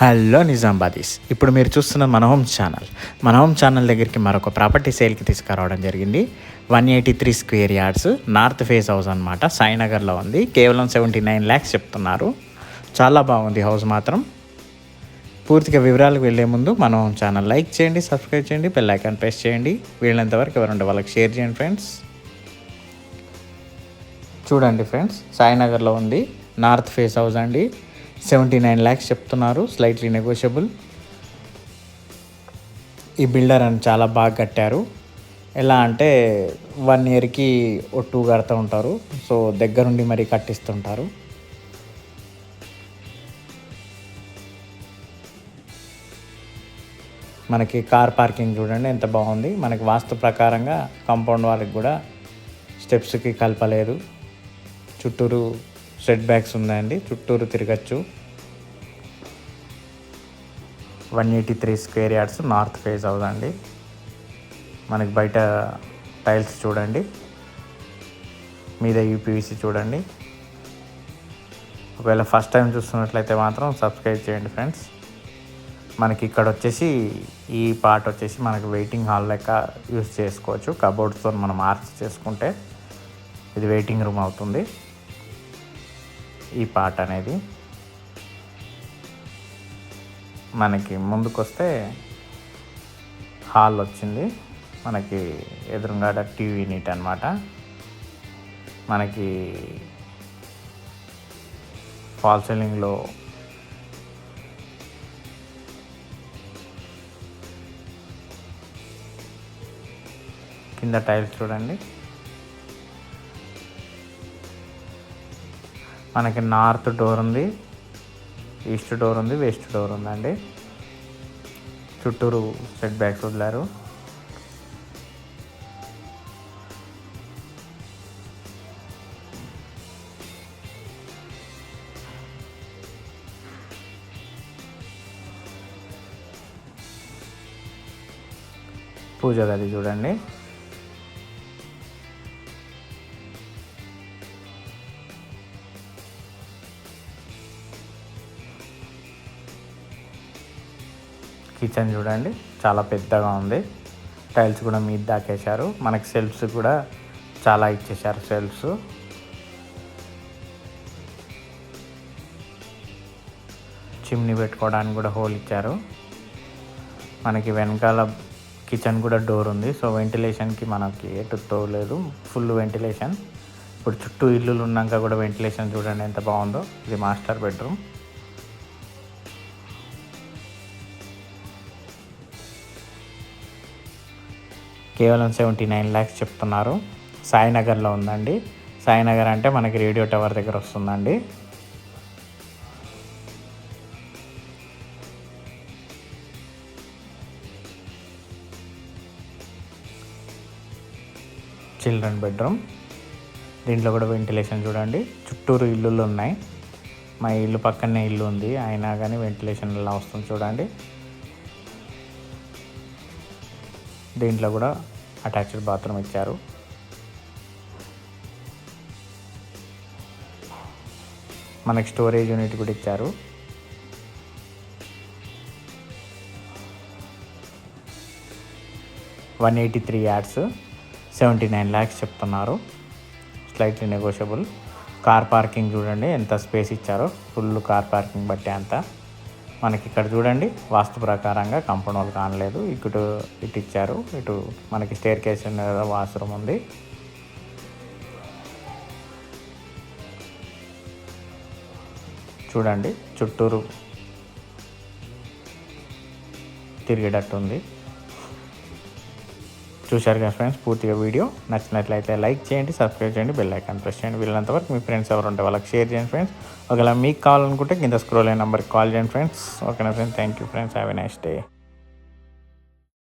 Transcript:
Hello నిజామాబాదీస్, ఇప్పుడు మీరు చూస్తున్న మన హోమ్ ఛానల్ దగ్గరికి మరొక ప్రాపర్టీ సేల్కి తీసుకురావడం జరిగింది. 183 square yards north face house అనమాట. సాయినగర్లో ఉంది. కేవలం 79 lakhs చెప్తున్నారు. చాలా బాగుంది హౌస్ మాత్రం. పూర్తిగా వివరాలకు వెళ్ళే ముందు మన హోమ్ ఛానల్ లైక్ చేయండి, సబ్స్క్రైబ్ చేయండి, బెల్ ఐకాన్ ప్రెస్ చేయండి. వీళ్ళంతవరకు ఎవరుంటే వాళ్ళకి షేర్ చేయండి ఫ్రెండ్స్. చూడండి ఫ్రెండ్స్, సాయినగర్లో ఉంది. నార్త్ ఫేస్ హౌస్ అండి. 79 lakhs చెప్తున్నారు, స్లైట్లీ నెగోషియబుల్. ఈ బిల్డర్ అని చాలా బాగా కట్టారు. ఎలా అంటే 1 yearకి 2 కడుతూ ఉంటారు. సో దగ్గరుండి మరీ కట్టిస్తుంటారు. మనకి కార్ పార్కింగ్ చూడండి ఎంత బాగుంది. మనకి వాస్తు ప్రకారంగా కాంపౌండ్ వాళ్ళకి కూడా స్టెప్స్కి కలపలేదు. చుట్టూరు సెట్ బ్యాక్స్ ఉందండి, చుట్టూరు తిరగచ్చు. 183 square yards north face house అండి. మనకి బయట టైల్స్ చూడండి, మీద యూపీవీసీ చూడండి. ఒకవేళ ఫస్ట్ టైం చూస్తున్నట్లయితే మాత్రం సబ్స్క్రైబ్ చేయండి ఫ్రెండ్స్. మనకి ఇక్కడ వచ్చేసి ఈ పార్ట్ వచ్చేసి మనకి వెయిటింగ్ హాల్ లెక్క యూజ్ చేసుకోవచ్చు. కబోర్డ్స్తో మనం ఆర్చ్ చేసుకుంటే ఇది వెయిటింగ్ రూమ్ అవుతుంది. ఈ పార్ట్ అనేది మనకి ముందుకు వస్తే హాల్ వచ్చింది. మనకి ఎదురుగా టీవీ యూనిట్ అనమాట. మనకి ఫాల్ సీలింగ్లో కింద టైల్స్ చూడండి. మనకి నార్త్ డోర్ ఉంది, ఈస్ట్ డోర్ ఉంది, వెస్ట్ డోర్ ఉందండి. చుట్టూరు సెట్ బ్యాక్స్ వదిలారు. పూజ గది చూడండి. కిచెన్ చూడండి, చాలా పెద్దగా ఉంది. టైల్స్ కూడా మీద దాకేశారు. మనకి సెల్ఫ్స్ కూడా చాలా ఇచ్చేశారు. సెల్ఫ్స్ చిమ్నీ పెట్టుకోవడానికి కూడా హోల్ ఇచ్చారు. మనకి వెనకాల కిచెన్ కూడా డోర్ ఉంది. సో వెంటిలేషన్కి మనకి ఎటు తోలేదు, ఫుల్ వెంటిలేషన్. ఇప్పుడు చుట్టూ ఇల్లులు ఉన్నాక కూడా వెంటిలేషన్ చూడండి ఎంత బాగుందో. ఇది మాస్టర్ బెడ్రూమ్. కేవలం 79 lakhs చెప్తున్నారు. సాయినగర్లో ఉందండి. సాయినగర్ అంటే మనకి రేడియో టవర్ దగ్గర వస్తుందండి. Children bedroom. దీంట్లో కూడా వెంటిలేషన్ చూడండి. చుట్టూరు ఇల్లులు ఉన్నాయి. మా ఇల్లు పక్కనే ఇల్లు ఉంది, అయినా కానీ వెంటిలేషన్ ఇలా వస్తుంది చూడండి. దీంట్లో కూడా అటాచ్డ్ బాత్రూమ్ ఇచ్చారు. మనకి స్టోరేజ్ యూనిట్ కూడా ఇచ్చారు. $183 yards 79 lakhs చెప్తున్నారు, స్లైట్లీ నెగోషియబుల్. కార్ పార్కింగ్ చూడండి ఎంత స్పేస్ ఇచ్చారో. ఫుల్ కార్ పార్కింగ్ బట్టి అంతా. మనకి ఇక్కడ చూడండి వాస్తు ప్రకారంగా కాంపౌండ్ వాళ్ళు కానలేదు. ఇటు ఇచ్చారు. ఇటు మనకి స్టేర్ కేస్ వాష్రూమ్ ఉంది. చూడండి చుట్టూరు తిరిగేటట్టు ఉంది. చూశారు కదా ఫ్రెండ్స్, పూర్తిగా వీడియో నచ్చినట్లయితే లైక్ చేయండి, సబ్స్క్రైబ్ చేయండి, బెల్ ఐకాన్ ప్రెస్ చేయండి. వీళ్ళంతవరకు మీ ఫ్రెండ్స్ ఎవరు ఉంటే వాళ్ళకి షేర్ చేయండి ఫ్రెండ్స్. ఒకవేళ మీకు కావాలనుకుంటే కింద స్క్రోల్ అయిన నెంబర్కి కాల్ చేయండి ఫ్రెండ్స్. ఓకేనా friends, thank you friends, have a nice day.